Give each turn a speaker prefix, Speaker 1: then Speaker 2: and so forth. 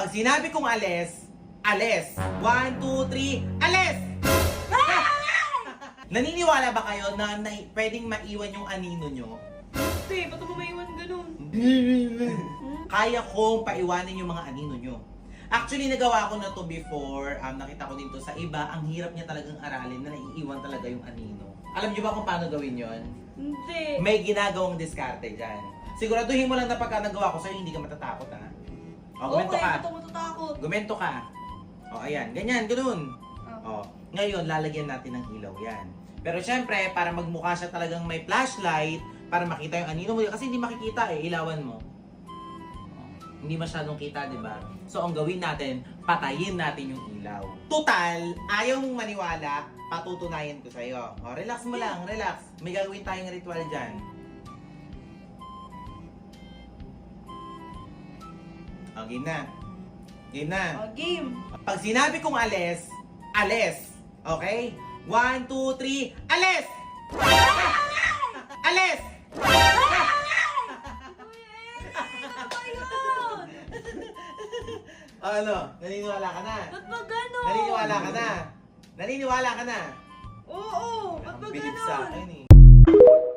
Speaker 1: Pag sinabi kong alis, alis. 1, 2, 3, alis! Naniniwala ba kayo na pwedeng maiwan yung anino nyo?
Speaker 2: Hindi, ba't mo maiwan ganun?
Speaker 1: Kaya kong paiwanin yung mga anino nyo. Actually, nagawa ko na to before. Nakita ko din to sa iba. Ang hirap niya talagang aralin na naiiwan talaga yung anino. Alam nyo ba kung paano gawin yon?
Speaker 2: Hindi.
Speaker 1: May ginagawang diskarte dyan. Siguraduhin mo lang na pagka nagawa ko sa'yo, hindi ka matatakot ha. O, gumento
Speaker 2: Okay,
Speaker 1: ka.
Speaker 2: ba't ako matatakot?
Speaker 1: Gumento ka. O, ayan. Ganyan, ganun. O, ngayon, lalagyan natin ng ilaw yan. Pero syempre, para magmukha siya talagang may flashlight, para makita yung anino mo. Kasi hindi makikita eh, ilawan mo. Hindi masyadong kita, di ba? So, ang gawin natin, patayin natin yung ilaw. Total, ayaw mong maniwala, patutunayan ko sa'yo. O, relax mo lang, relax. May gagawin tayong ritual dyan. O, game na. Game na.
Speaker 2: Game.
Speaker 1: Pag sinabi kong alis, alis. Okay? 1, 2, 3, alis! Alis! Ano? Naniniwala ka na?
Speaker 2: Ba't ba ganon?
Speaker 1: Naniniwala ka na? Naniniwala ka na?
Speaker 2: Oo, ba't ba
Speaker 1: Ang bilib sa
Speaker 2: ganon?
Speaker 1: akin eh.